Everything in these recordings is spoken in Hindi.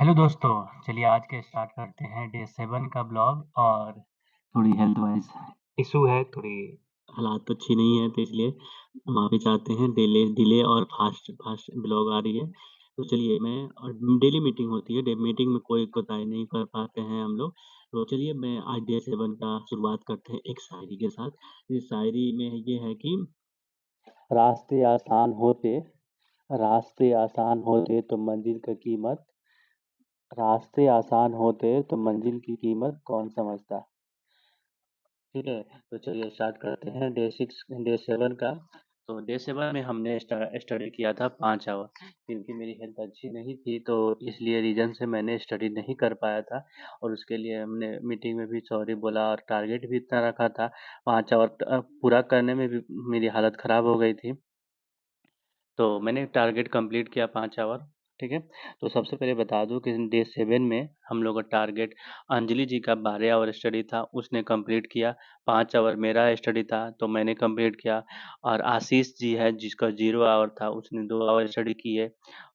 हेलो दोस्तों, चलिए आज के स्टार्ट करते हैं डे 7 का ब्लॉग और थोड़ी हेल्थ वाइज़ इश्यू है, थोड़ी हालात अच्छी नहीं है तो इसलिए माफ़ी चाहते हैं। डिले डिले और फ़ास्ट फ़ास्ट ब्लॉग आ रही है। तो चलिए मैं और डेली मीटिंग होती है, डे मीटिंग में कोई कोताही नहीं कर पाते हैं हम लोग। तो चलिए मैं आज डे 7 का शुरुआत करते हैं एक शायरी के साथ। इस शायरी में ये है कि रास्ते आसान होते रास्ते आसान होते तो मंजिल की कीमत रास्ते आसान होते तो मंजिल की कीमत कौन समझता। ठीक है, तो चलिए स्टार्ट करते हैं डे 7 का। तो डे 7 में हमने स्टडी किया था 5 आवर, क्योंकि मेरी हेल्थ अच्छी नहीं थी तो इसलिए रीज़न से मैंने स्टडी नहीं कर पाया था और उसके लिए हमने मीटिंग में भी सॉरी बोला और टारगेट भी इतना रखा था 5 आवर पूरा करने में भी मेरी हालत ख़राब हो गई थी। तो मैंने टारगेट कंप्लीट किया 5 आवर, ठीक है? तो सबसे पहले बता दूँ कि डे 7 में हम लोग का टारगेट अंजलि जी का 12 आवर स्टडी था, उसने कंप्लीट किया। 5 आवर मेरा स्टडी था, तो मैंने कंप्लीट किया और आशीष जी है जिसका 0 आवर था, उसने 2 आवर स्टडी किए।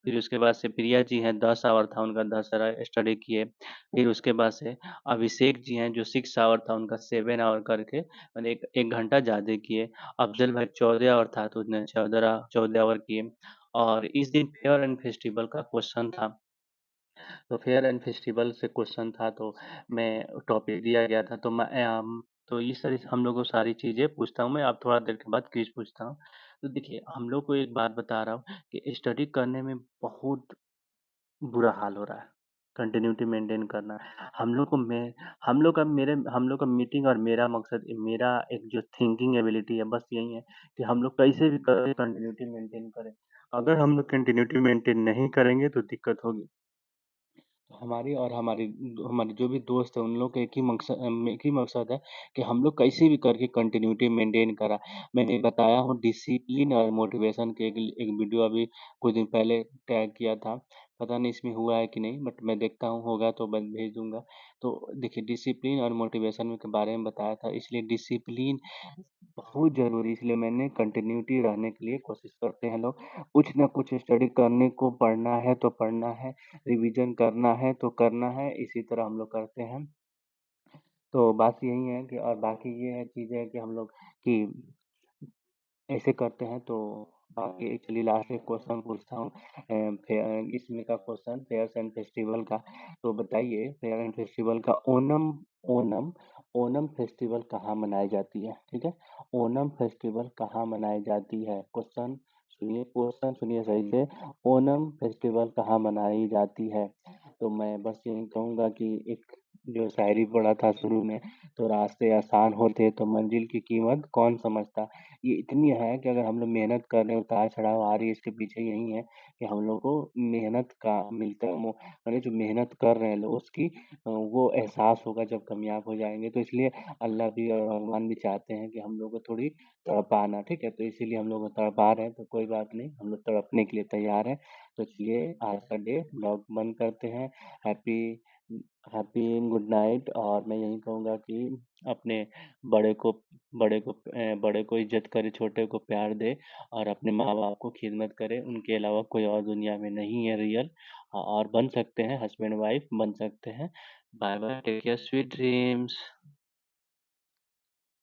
फिर उसके बाद से प्रिया जी हैं, 10 आवर था उनका, 10 आवर स्टडी किए। फिर उसके बाद से अभिषेक जी हैं जो 6 आवर था उनका, 7 आवर करके मैंने 1 घंटा ज़्यादा किए। अफ़ज़ल भाई 14 आवर था तो उसने 14 आवर किए और इस दिन फेयर एंड फेस्टिवल का क्वेश्चन था। तो फेयर एंड फेस्टिवल से क्वेश्चन था तो मैं टॉपिक दिया गया था तो इस तरह से हम लोग को सारी चीज़ें पूछता हूँ मैं, अब थोड़ा देर के बाद क्विज़ पूछता हूँ। तो देखिए, हम लोग को एक बात बता रहा हूँ कि स्टडी करने में बहुत बुरा हाल हो रहा है। कंटिन्यूटी मेंटेन करना। हम लोग को मैं हम लोग का मीटिंग और मेरा मकसद मेरा एक जो थिंकिंग एबिलिटी है बस यही है कि हम लोग कैसे भी करके कंटिन्यूटी मेंटेन करें। अगर हम लोग कंटिन्यूटी मेंटेन नहीं करेंगे तो दिक्कत होगी। हमारी और हमारी हमारे जो भी दोस्त हैं उन लोग का एक ही मकसद है कि हम लोग कैसे भी करके कंटिन्यूटी मेंटेन करा। मैंने बताया हूँ डिसिप्लिन और मोटिवेशन के एक वीडियो अभी कुछ दिन पहले टैग किया था। पता नहीं इसमें हुआ है कि नहीं, बट मैं देखता हूँ, होगा तो मैं भेज दूँगा। तो देखिए, डिसिप्लिन और मोटिवेशन के बारे में बताया था, इसलिए डिसिप्लिन बहुत ज़रूरी, इसलिए मैंने कंटिन्यूटी रहने के लिए कोशिश करते हैं लोग। कुछ ना कुछ स्टडी करने को पढ़ना है तो पढ़ना है, रिवीजन करना है तो करना है, इसी तरह हम लोग करते हैं। तो बात यही है कि और बाकी ये है चीज़ है कि हम लोग कि ऐसे करते हैं तो बाकी चलिए लास्ट एक क्वेश्चन पूछता हूँ इसमें का क्वेश्चन फेयर्स एंड फेस्टिवल का। तो बताइए फेयर एंड फेस्टिवल का ओनम ओनम फेस्टिवल कहाँ मनाई जाती है? ठीक है, ओनम फेस्टिवल कहाँ मनाई जाती है? क्वेश्चन सुनिए सही से। ओनम फेस्टिवल कहाँ मनाई जाती है? तो मैं बस यही कहूँगा कि एक जो शायरी पढ़ा था शुरू में, तो रास्ते आसान होते तो मंजिल की कीमत कौन समझता। ये इतनी है कि अगर हम लोग मेहनत कर रहे हैं, उतार-चढ़ाव आ रही है, इसके पीछे यही है कि हम लोग को मेहनत का मिलता है माने जो मेहनत कर रहे हैं लोग उसकी वो एहसास होगा जब कामयाब हो जाएँगे। तो इसलिए अल्लाह भी और भगवान भी चाहते हैं कि हम लोग को थोड़ी तड़पाना, ठीक है? तो इसीलिए हम लोग को तड़पा रहे हैं, तो कोई बात नहीं, हम लोग तड़पने के लिए तैयार हैं। तो चलिए आज का डे व्लॉग बंद करते हैं। हैप्पी हैप्पी गुड नाइट और मैं यही कहूँगा कि अपने बड़े को बड़े को इज़्ज़त करे, छोटे को प्यार दे और अपने माँ-बाप को खिदमत करे। उनके अलावा कोई और दुनिया में नहीं है रियल। और बन सकते हैं हस्बैंड वाइफ बन सकते हैं। Bye bye, take care, sweet dreams.